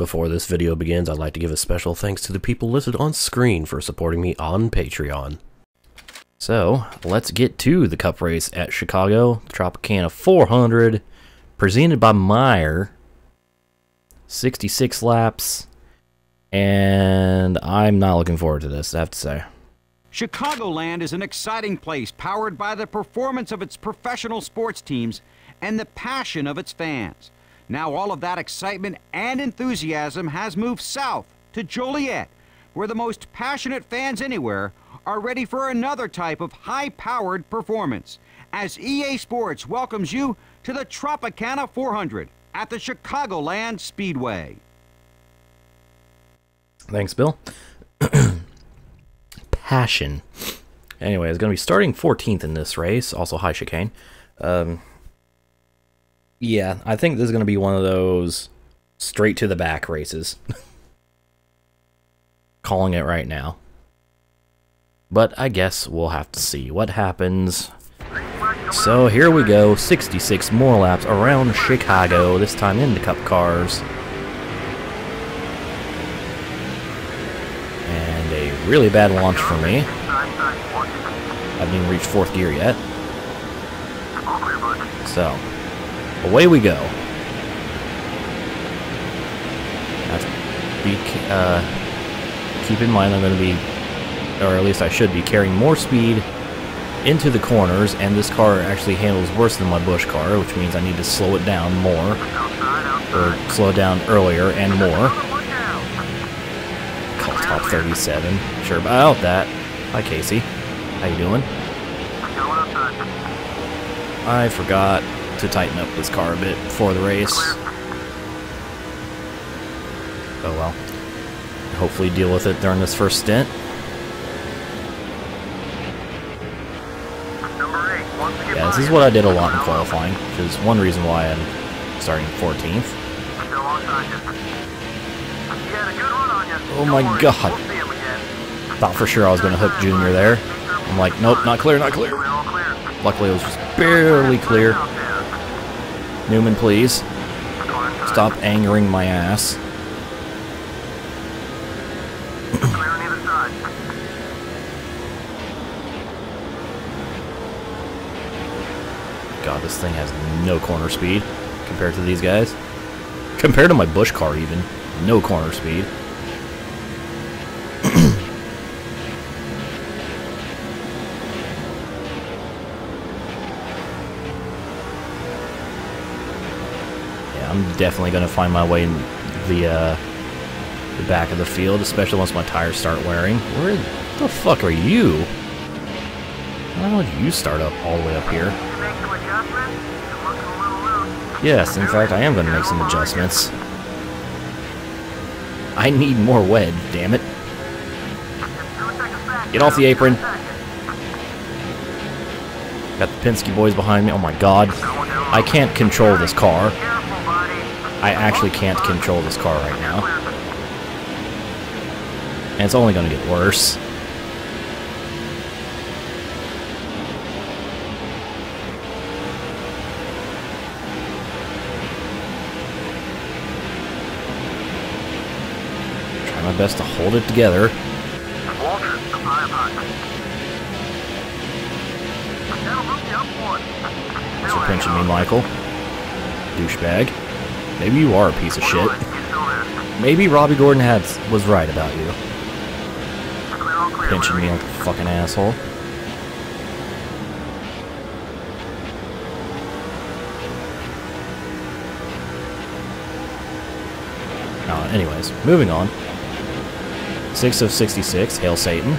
Before this video begins, I'd like to give a special thanks to the people listed on screen for supporting me on Patreon. So, let's get to the Cup race at Chicago, Tropicana 400, presented by Meyer. 66 laps, and I'm not looking forward to this, I have to say. Chicagoland is an exciting place powered by the performance of its professional sports teams and the passion of its fans. Now all of that excitement and enthusiasm has moved south to Joliet, where the most passionate fans anywhere are ready for another type of high-powered performance, as EA Sports welcomes you to the Tropicana 400 at the Chicagoland Speedway. Thanks, Bill. Passion. Anyway, it's going to be starting 14th in this race, also high chicane. Yeah, I think this is going to be one of those straight to the back races. Calling it right now. But I guess we'll have to see what happens. So here we go, 66 more laps around Chicago, this time in the Cup cars. And a really bad launch for me. I haven't even reached 4th gear yet. So, away we go. Have to keep in mind I'm going to be, or at least I should be, carrying more speed into the corners, and this car actually handles worse than my Busch car, which means I need to slow it down more, or slow it down earlier and more. Call top 37, sure about that. Hi Casey, how you doing? I forgot to tighten up this car a bit before the race. Oh well. Hopefully deal with it during this first stint. Yeah, this is what I did a lot in qualifying, which is one reason why I'm starting 14th. Oh my god. Thought for sure I was going to hook Junior there. I'm like, nope, not clear, not clear. Luckily it was just barely clear. Newman, please. Stop angering my ass. God, this thing has no corner speed compared to these guys. Compared to my Busch car even. No corner speed. Yeah, I'm definitely going to find my way in the back of the field, especially once my tires start wearing. Where the fuck are you? How did you start up all the way up here? Yes, in fact, I am going to make some adjustments. I need more wedge, damn it. Get off the apron. Got the Penske boys behind me. Oh my god. I can't control this car. I actually can't control this car right now. And it's only going to get worse. My best to hold it together. Thanks for pinching me, Michael. Douchebag. Maybe you are a piece of shit. Maybe Robbie Gordon was right about you. Pinching me like a fucking asshole. Anyways, moving on. 6 of 66, Hail Satan.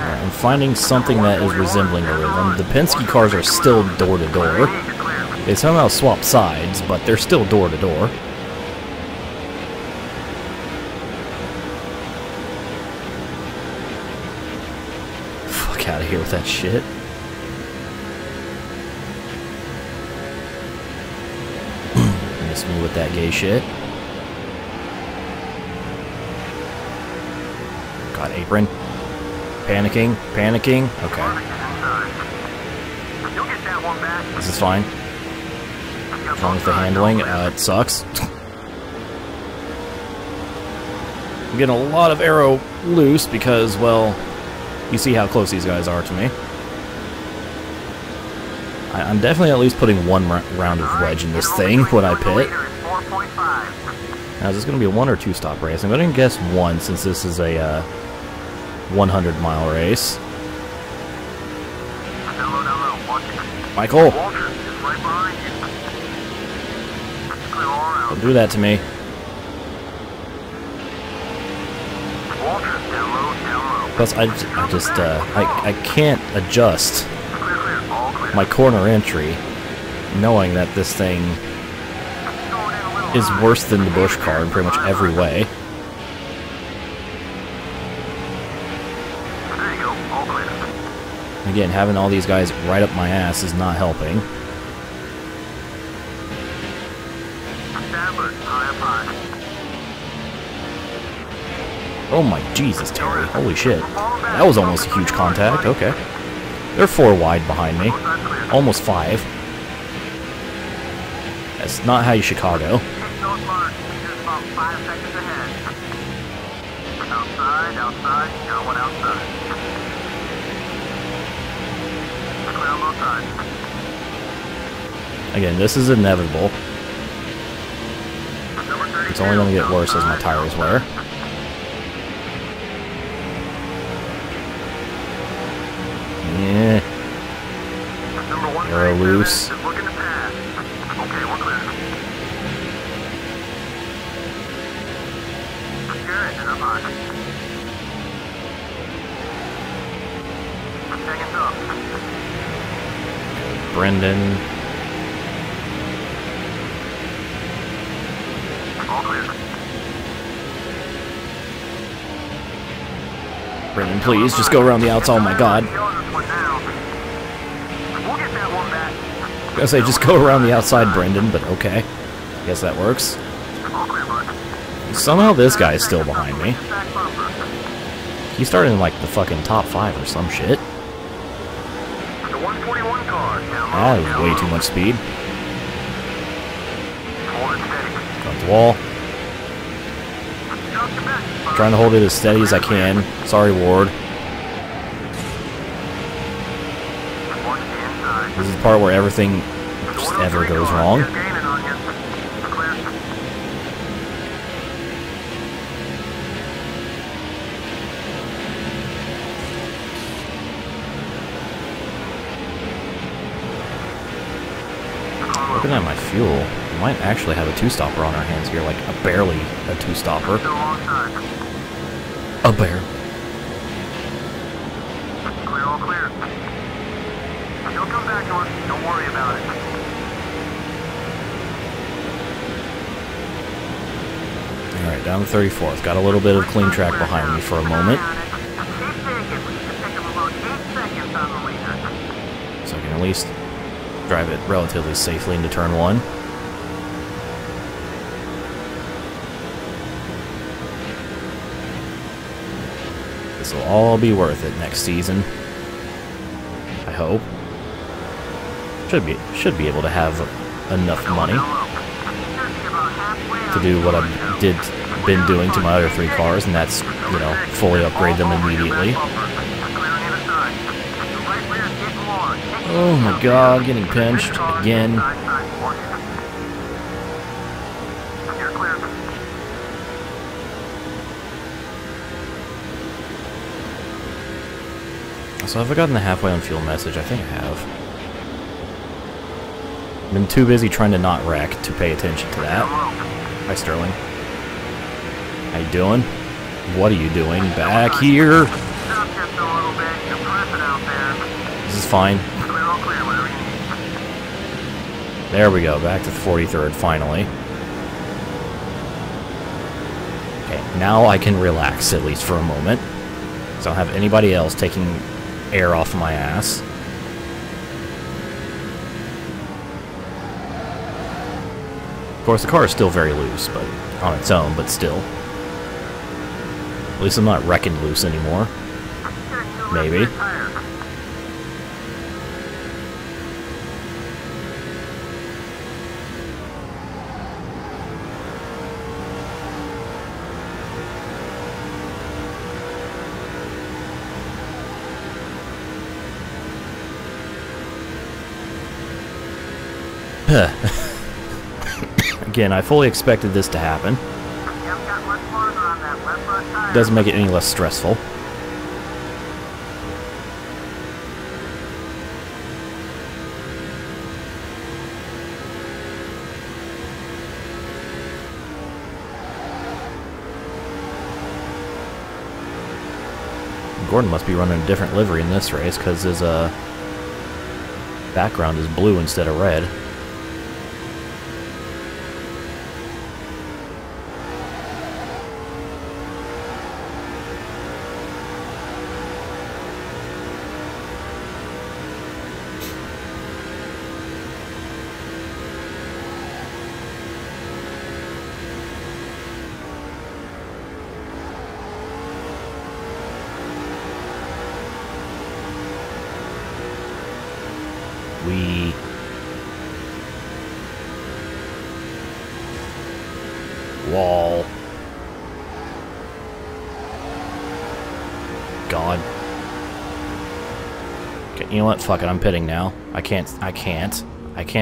I'm finding something that is resembling a rhythm. The Penske cars are still door-to-door. They somehow swap sides, but they're still door-to-door. Out of here with that shit. Miss me with that gay shit. God, apron. Panicking, panicking. Okay. This is fine. What's wrong with the handling? It sucks. I'm getting a lot of arrow loose because, well, you see how close these guys are to me. I'm definitely at least putting one round of wedge in this thing when I pit. Now, is this going to be a 1 or 2 stop race? I'm going to guess 1 since this is a 100-mile race. Michael! Don't do that to me. Plus, I can't adjust my corner entry knowing that this thing is worse than the Busch car in pretty much every way. Again, having all these guys right up my ass is not helping. Oh my Jesus, Terry. Holy shit. That was almost a huge contact. Okay. They're 4 wide behind me. Almost 5. That's not how you Chicago. Again, this is inevitable. It's only going to get worse as my tires wear. Yeah. Arrow loose. Brendan. Brendan, please, just go around the outside. Oh my god. I was gonna say, just go around the outside, Brendan, but okay. Guess that works. Somehow this guy is still behind me. He started in like the fucking top 5 or some shit. That is way too much speed. Got the wall. I'm trying to hold it as steady as I can. Sorry, Ward. This is the part where everything just ever goes wrong. Looking at my fuel, we might actually have a 2-stopper on our hands here, like barely a 2-stopper. A bear. Clear, all clear. He'll come back to us. Don't worry about it. Alright, down to 34th. Got a little bit of clean track behind me for a moment. So I can at least drive it relatively safely into turn 1. This will all be worth it next season. I hope. Should be able to have enough money to do what I've been doing to my other 3 cars, and that's, you know, fully upgrade them immediately. Oh my god, getting pinched again. So have I gotten the halfway on fuel message? I think I have. Been too busy trying to not wreck to pay attention to that. Hi, Sterling. How you doing? What are you doing back here? This is fine. There we go, back to the 43rd, finally. Okay, now I can relax, at least for a moment. So I don't have anybody else taking air off my ass. Of course, the car is still very loose, but on its own, but still. At least I'm not wrecking loose anymore. Maybe. Again, I fully expected this to happen. Doesn't make it any less stressful. Gordon must be running a different livery in this race because his background is blue instead of red. Wall. God. Okay, you know what? Fuck it. I'm pitting now. I can't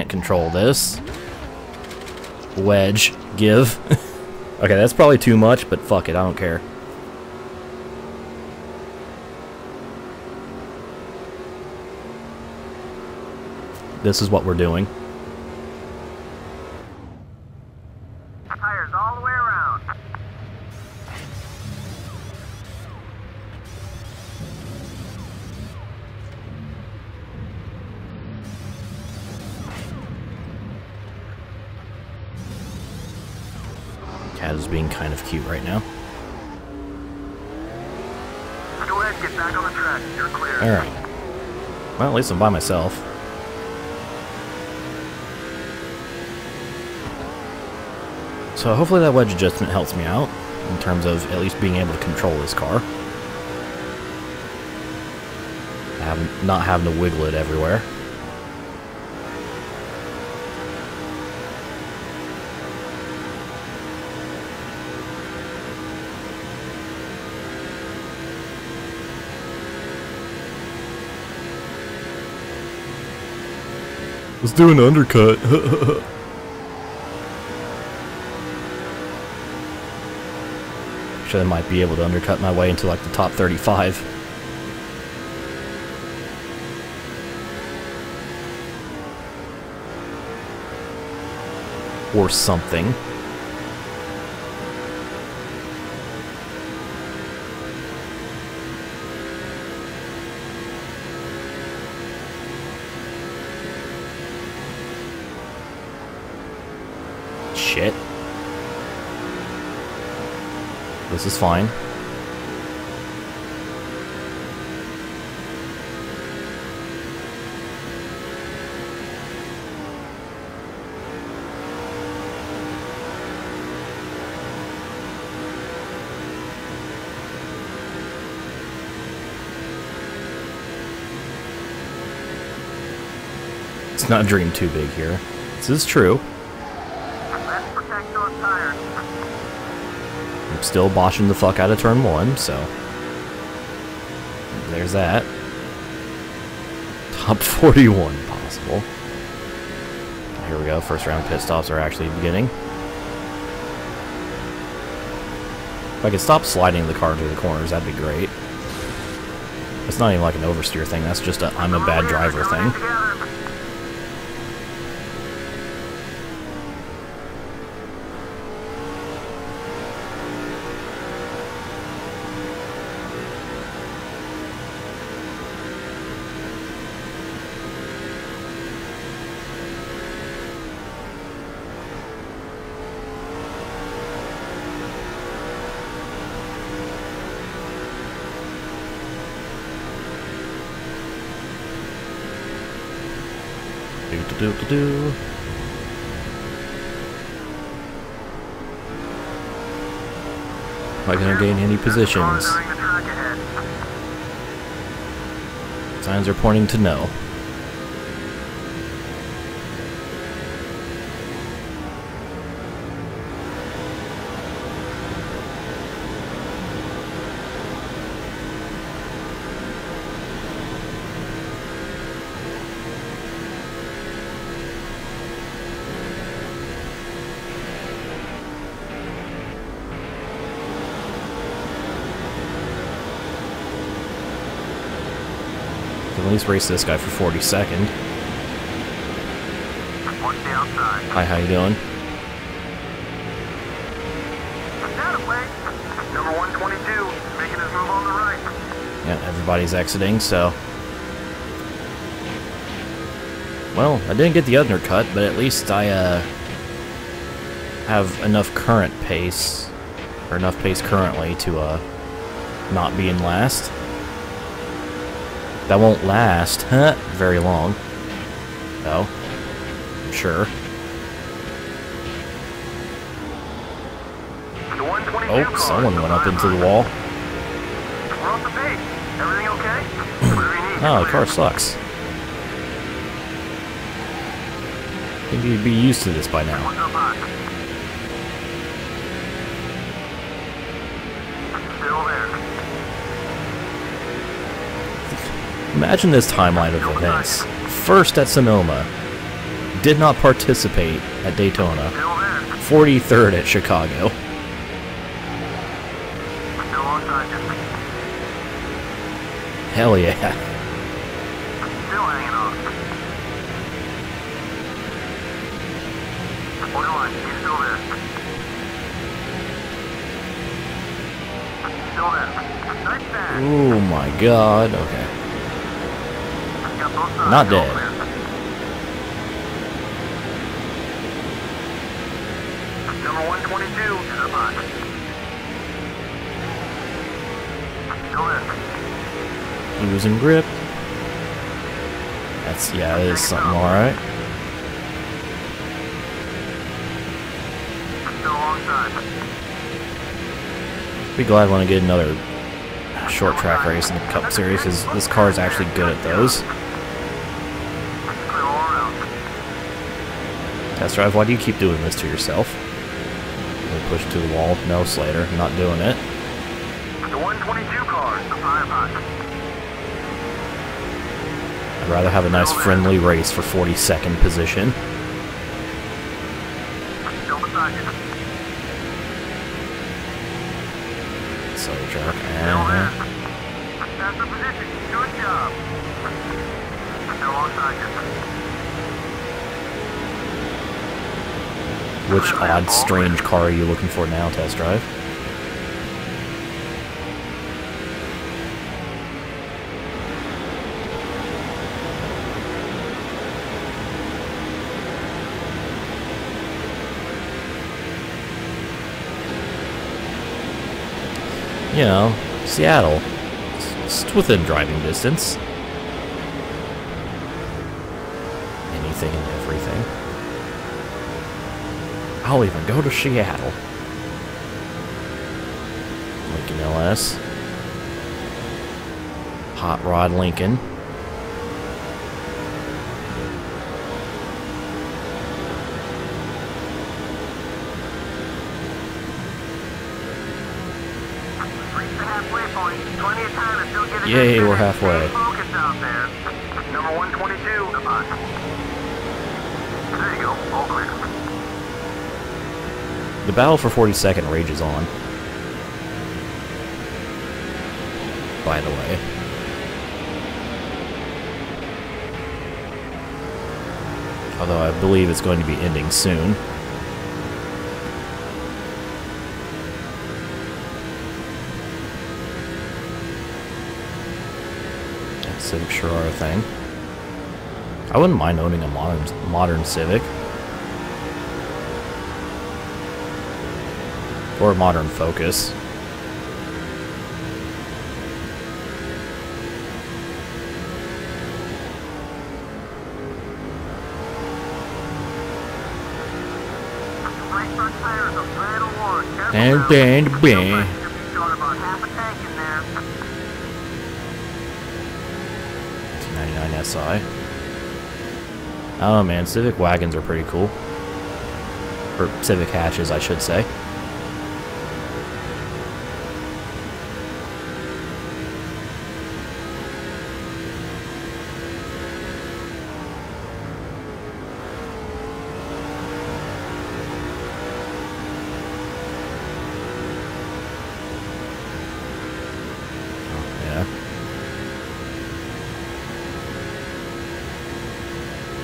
control this. Wedge. Give. Okay, that's probably too much, but fuck it. I don't care. This is what we're doing. Tires all the way around. Cat is being kind of cute right now. Go ahead, get back on the track. You're clear. Alright. Well, at least I'm by myself. So hopefully that wedge adjustment helps me out in terms of at least being able to control this car. Not having to wiggle it everywhere. Let's do an undercut. Actually, I might be able to undercut my way into like the top 35. Or something. Shit. This is fine. It's not a dream too big here. This is true. Let's protect those tires. I'm still boshing the fuck out of turn 1, so there's that. Top 41 possible. Here we go. First round pit stops are actually beginning. If I could stop sliding the car through the corners, that'd be great. It's not even like an oversteer thing. That's just a I'm a bad driver thing. Do. Am I gonna gain any positions? Signs are pointing to no. At least race this guy for 42nd. Watch the outside. Hi, how you doing? That away. Number 122, making his move on the right. Yeah, everybody's exiting, so... Well, I didn't get the undercut, but at least I, have enough current pace, or enough pace currently to, not be in last. That won't last very long, though, I'm sure. The 122 Oh, car. someone went up into the wall. We're off the pace. Everything okay? Whatever you need. Oh, the car sucks. I think you'd be used to this by now. One's up high. Still there. Imagine this timeline of events. First at Sonoma, did not participate at Daytona, Still there. 43rd at Chicago. Still onside you. Hell yeah. Still hanging on. Borderline, he's still there. Still there. Nice pass. Oh my god, okay. Got both sides. Not All dead. clear. Number 122 is up high. Still there. Losing grip. That's, yeah, that is something alright. Still alongside. Be glad when I get another short track race in the Cup Series, because this car is actually good at those. Clear all around. Test drive, why do you keep doing this to yourself? Really push to the wall. No, Slater, I'm not doing it. The 122 car is up high. I'd rather have a nice friendly race for 42nd position. Still beside you. So jerk. Still there. That's the position. Good job. Still alongside you. Which odd, strange car are you looking for now, Test Drive? You know, Seattle. It's within driving distance. Anything and everything. I'll even go to Seattle. Lincoln LS. Hot Rod Lincoln. Reach the halfway point. Plenty of time to still get it. Yay, we're halfway. Focus out there. Number 122. Up high. There you go. All clear. The battle for 42nd rages on. By the way. Although I believe it's going to be ending soon. Civic sure are a thing. I wouldn't mind owning a modern Civic. Or a modern Focus. Right front tires are flat on one. Careful And now. bang, bang. You'll be short about half a tank in there. 99 SI. I don't know, man. Civic wagons are pretty cool. Or Civic hatches, I should say.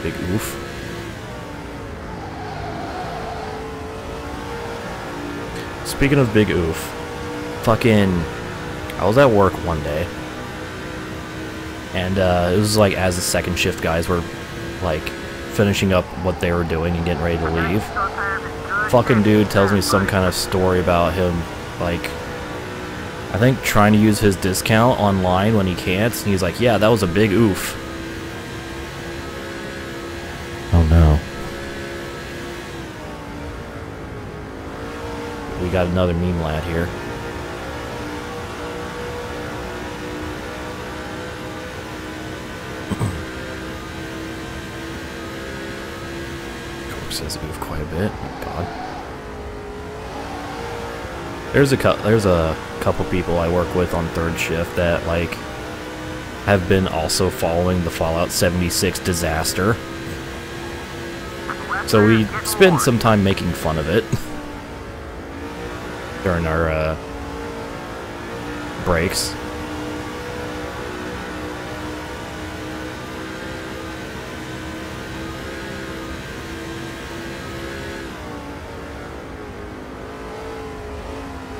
Big oof. Speaking of big oof, fucking, I was at work one day, and it was like as the second shift guys were like finishing up what they were doing and getting ready to leave. Fucking dude tells me some kind of story about him, like, I think trying to use his discount online when he can't, and he's like, yeah, that was a big oof. Oh no. We got another meme lad here. Cork says oof quite a bit. Oh god. There's a couple people I work with on third shift that like have been also following the Fallout 76 disaster. So we spend some time making fun of it during our breaks.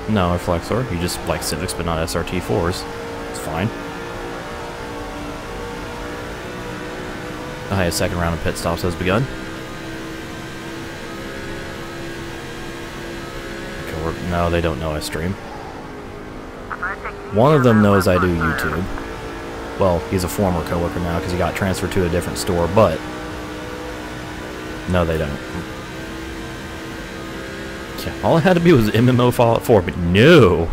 No, Reflexor. You just like Civics but not SRT4s. It's fine. Oh, hey, a second round of pit stops has begun. No, they don't know I stream. One of them knows I do YouTube. Well, he's a former coworker now because he got transferred to a different store, but no, they don't. Yeah, all it had to be was MMO Fallout 4, but no!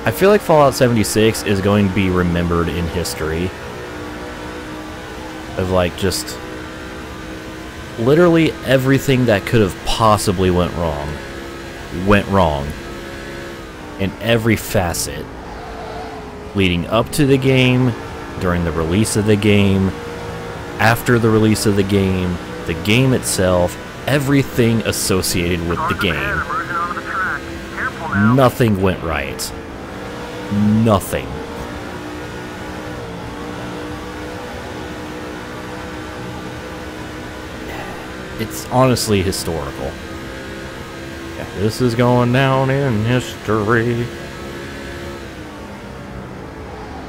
I feel like Fallout 76 is going to be remembered in history of, like, just literally everything that could have possibly went wrong in every facet leading up to the game, during the release of the game, after the release of the game itself, everything associated with the game. Nothing went right. Nothing. It's honestly historical. Yeah, this is going down in history.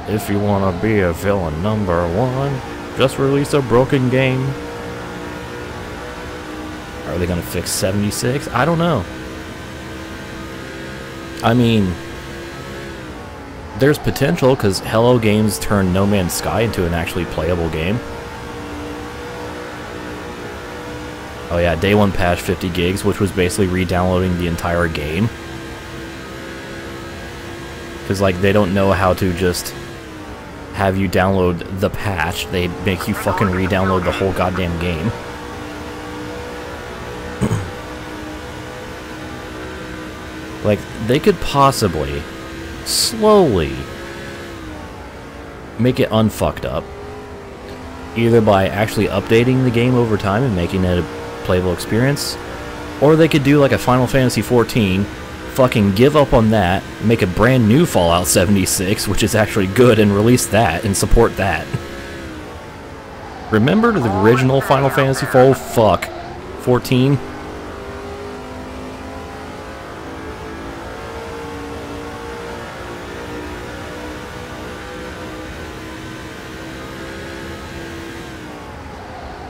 If you want to be a villain #1, just release a broken game. Are they going to fix 76? I don't know. I mean, there's potential because Hello Games turned No Man's Sky into an actually playable game. Oh yeah, day one patch 50 gigs, which was basically re-downloading the entire game. Because, like, they don't know how to just have you download the patch. They make you fucking re-download the whole goddamn game. Like, they could possibly, slowly, make it unfucked up. Either by actually updating the game over time and making it a playable experience, or they could do like a Final Fantasy XIV, fucking give up on that, make a brand new Fallout 76, which is actually good, and release that, and support that. Remember the original Final Fantasy IV? Fuck. 14?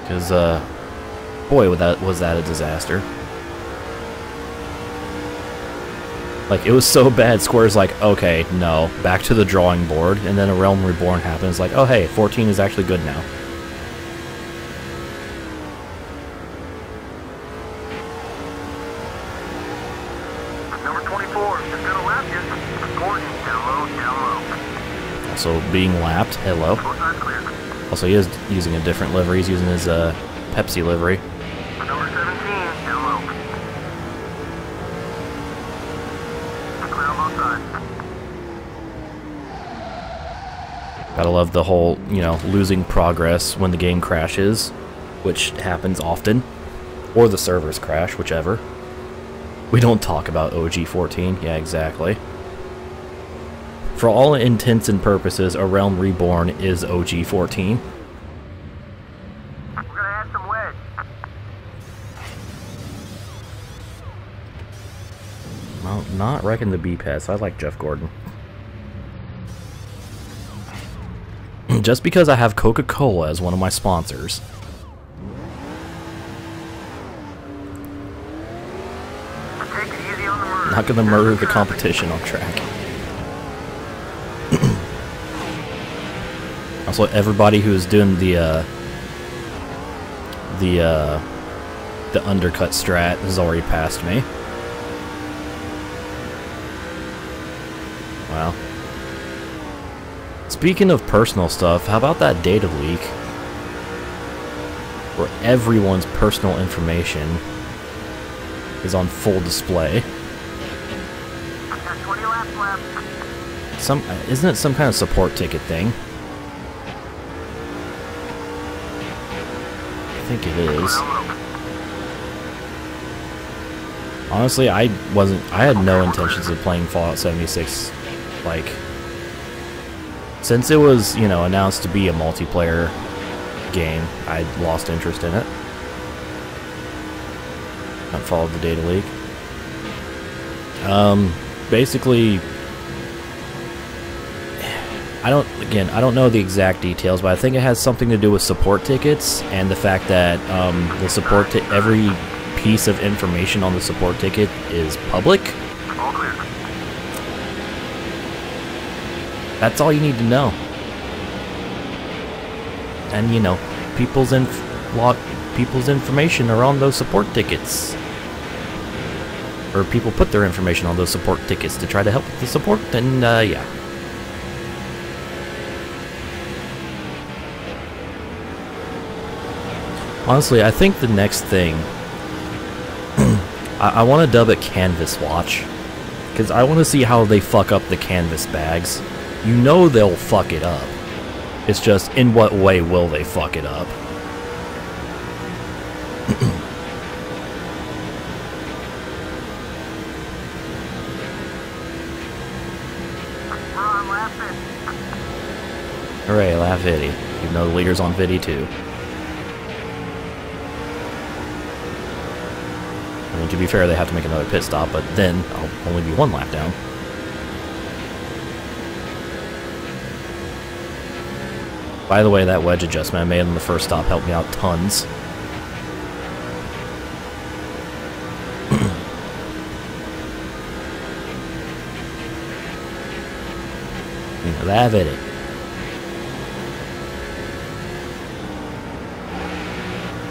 Because, boy, was that a disaster. Like, it was so bad, Square's like, okay, no, back to the drawing board, and then A Realm Reborn happens, like, oh hey, 14 is actually good now. Number 24, just got a lap, just Gordon, down low, down low. also being lapped. Hello. Both sides clear. Also, he is using a different livery. He's using his Pepsi livery. Number 17, down low. Clear on both sides. Gotta love the whole, you know, losing progress when the game crashes, which happens often. Or the servers crash, whichever. We don't talk about OG-14. Yeah, exactly. For all intents and purposes, A Realm Reborn is OG-14. We're gonna add some wedge. Well, not wrecking the B-Pass. I like Jeff Gordon. Just because I have Coca-Cola as one of my sponsors. Take it easy on the merge. Not gonna murder the competition on track. Also, everybody who's doing the undercut strat has already passed me. Wow. Speaking of personal stuff, how about that data leak? Where everyone's personal information is on full display. Got 20 laps left. Isn't it some kind of support ticket thing? I think it is. Honestly, I had no intentions of playing Fallout 76, like, since it was, you know, announced to be a multiplayer game, I lost interest in it. Not followed the data leak. Basically, I don't know the exact details, but I think it has something to do with support tickets and the fact that the support every piece of information on the support ticket is public. All clear. That's all you need to know. And you know, people's information are on those support tickets. Or people put their information on those support tickets to try to help with the support, and yeah. Honestly, I think the next thing, I want to dub it Canvas Watch, because I want to see how they fuck up the canvas bags. You know they'll fuck it up. It's just, in what way will they fuck it up? We're on lap 50. Hooray, lap 50. Even though the leader's on 52. I mean, to be fair, they have to make another pit stop, but then I'll only be one lap down. By the way, that wedge adjustment I made on the first stop helped me out tons. Lap 50.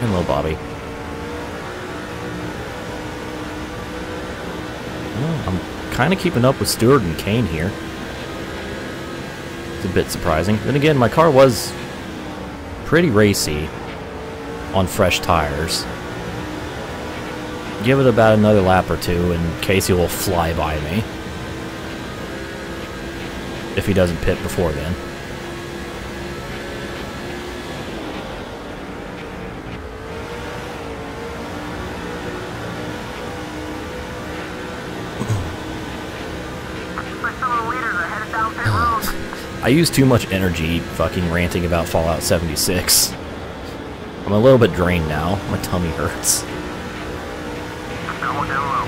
Hello, Bobby. Well, I'm kind of keeping up with Stewart and Kane here. It's a bit surprising. Then again, my car was pretty racy on fresh tires. Give it about another lap or two and Casey will fly by me. If he doesn't pit before then. I use too much energy fucking ranting about Fallout 76. I'm a little bit drained now. My tummy hurts. Down low.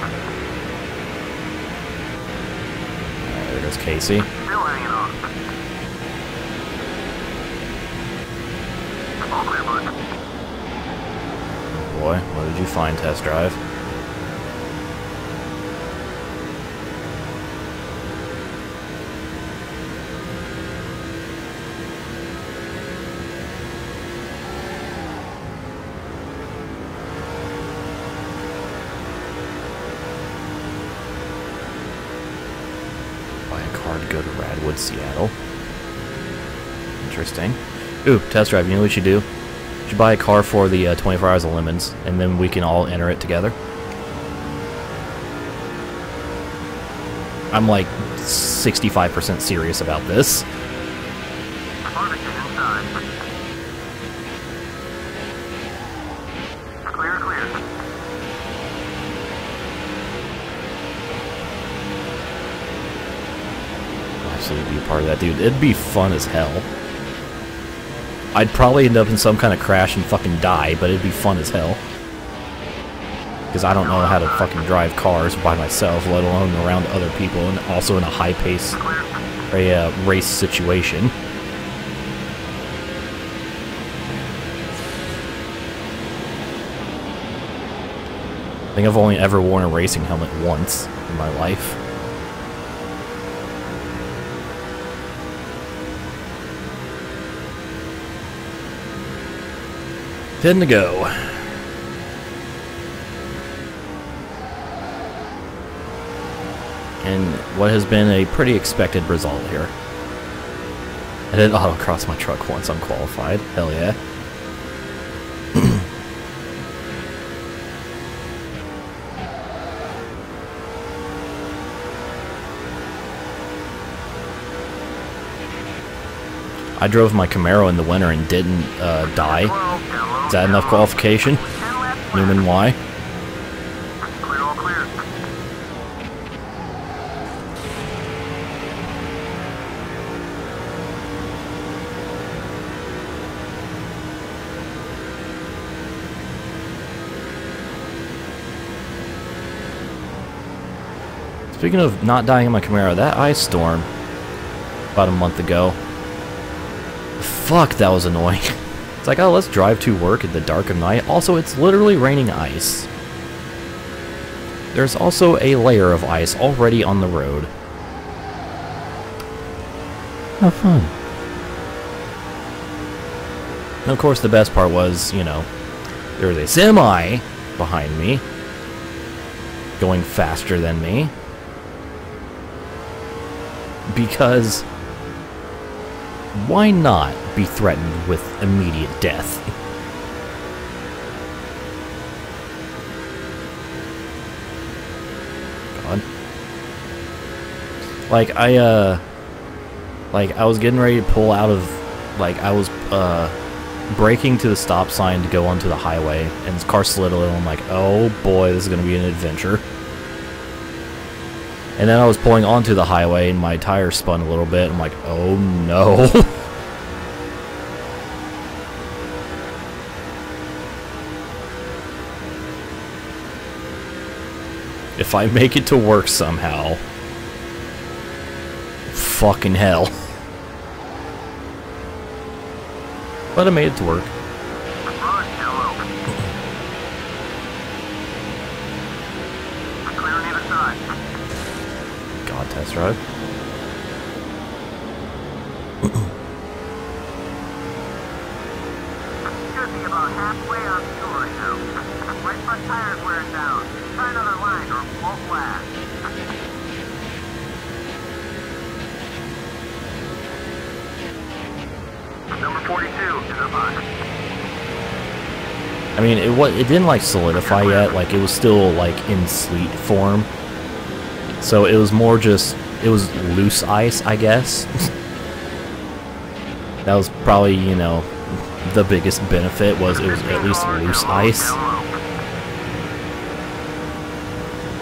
There goes Casey. Still hanging on. All clear, bud. Boy, what did you find, test drive? Buy a car to go to Radwood, Seattle. interesting. Ooh, test drive. You know what you do? You should buy a car for the 24 Hours of Lemons, and then we can all enter it together. I'm like 65% serious about this. Harvick is inside. Clear, clear. Absolutely be a part of that, dude. It'd be fun as hell. I'd probably end up in some kind of crash and fucking die, but it'd be fun as hell. Because I don't know how to fucking drive cars by myself, let alone around other people, and also in a high-pace race situation. I think I've only ever worn a racing helmet once in my life. Then to go. And what has been a pretty expected result here. I did autocross my truck once unqualified. Hell yeah. I drove my Camaro in the winter and didn't die. Is that enough qualification? Newman, why? Clear, all clear. Speaking of not dying in my Camaro, that ice storm about a month ago. Fuck, that was annoying. It's like, oh, let's drive to work in the dark of night. Also, it's literally raining ice. There's also a layer of ice already on the road. How fun. And of course, the best part was, you know, there was a semi behind me, going faster than me. Because why not be threatened with immediate death? God. Like, I was getting ready to pull out of, like, I was, braking to the stop sign to go onto the highway, and this car slid a little. I'm like, oh boy, this is gonna be an adventure. And then I was pulling onto the highway, and my tire spun a little bit. I'm like, oh no. If I make it to work somehow, fucking hell. But I made it to work. Run, yellow. Clear on either side. God, test drive. Should be about halfway on fuel right now. Right front tire's wearing down. Try another line or won't last. Number 42 is up on. I mean, it didn't like solidify yet. Like, it was still like in sleet form. So it was more just, it was loose ice, I guess. That was probably, you know, the biggest benefit was it was at least loose ice.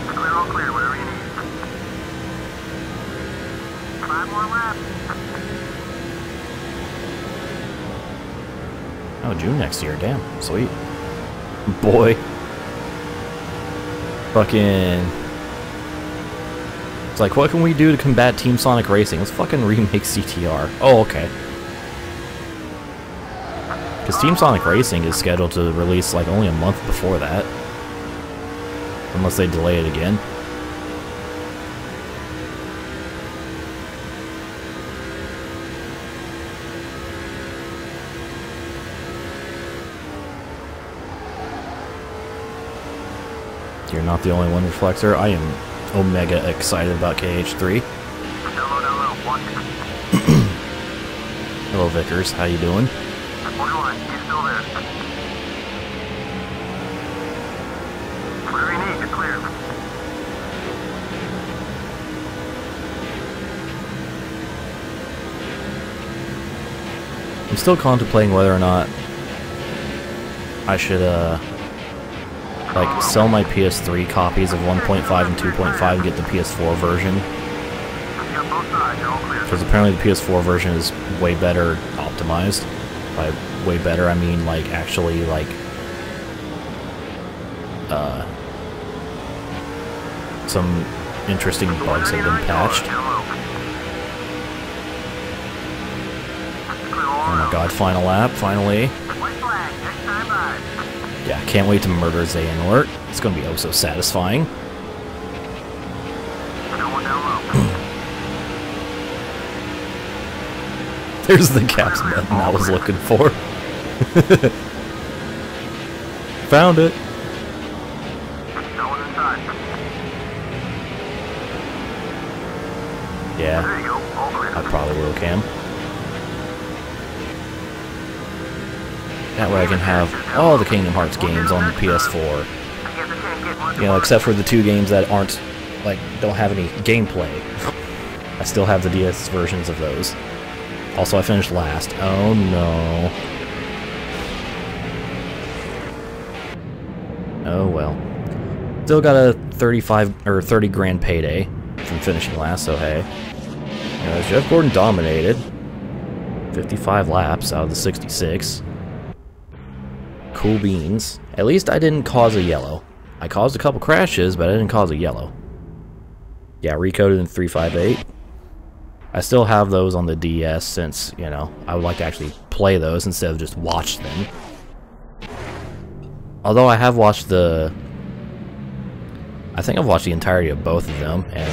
Clear, all clear, whatever you need. 5 more laps. Oh, June next year, damn, sweet. Boy. Fucking... It's like, what can we do to combat Team Sonic Racing? Let's fucking remake CTR. Oh, okay. Because Team Sonic Racing is scheduled to release like only a month before that. Unless they delay it again. You're not the only one, Reflexor. I am omega excited about KH3. No, watch it. Hello, Vickers. How you doing? 41, you still there? Whatever you need, you're clear. I'm still contemplating whether or not I should, like, sell my PS3 copies of 1.5 and 2.5 and get the PS4 version. You got both sides, you're all clear. Because apparently the PS4 version is way better optimized. By way better, I mean, like, actually, like, some interesting bugs have been patched. Oh my god, final lap, finally. White flag, next time by. Yeah, can't wait to murder Xehanort. It's gonna be oh so satisfying. No one down low. There's the caps button I was looking for. Found it. No one inside. Yeah, There you go, all clear. I probably will, Cam. That way I can have all the Kingdom Hearts games on the PS4. I guess I can't get much. You know, except for the 2 games that aren't, like, don't have any gameplay. I still have the DS versions of those. Also, I finished last. Oh no. Oh well. Still got a 35 or 30 grand payday from finishing last, so hey. Anyways, Jeff Gordon dominated. 55 laps out of the 66. Cool beans. At least I didn't cause a yellow. I caused a couple crashes, but I didn't cause a yellow. Yeah, recoded in 358. I still have those on the DS since, you know, I would like to actually play those instead of just watch them. Although I have watched the... I think I've watched the entirety of both of them, and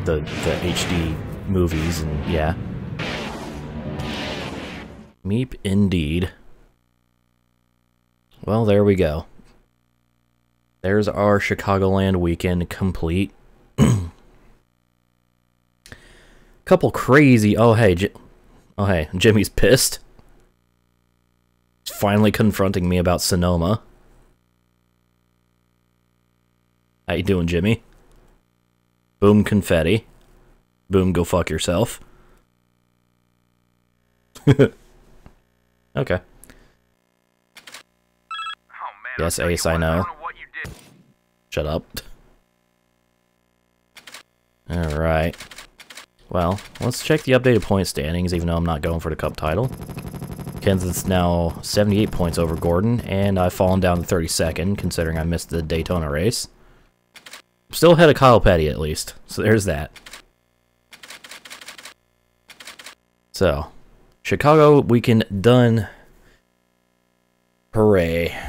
the HD movies, and yeah. Meep indeed. Well, there we go. There's our Chicagoland weekend complete. Couple crazy... Oh, hey, Jimmy's pissed. He's finally confronting me about Sonoma. How you doing, Jimmy? Boom, confetti. Boom, go fuck yourself. Okay. Oh, man, Yes, I'll tell you Ace, I what, know. don't know what you did. Shut up. Alright. Well, let's check the updated point standings, even though I'm not going for the cup title. Kenseth's now 78 points over Gordon, and I've fallen down to 32nd, considering I missed the Daytona race. I'm still ahead of Kyle Petty, at least, so there's that. So, Chicago weekend done. Hooray.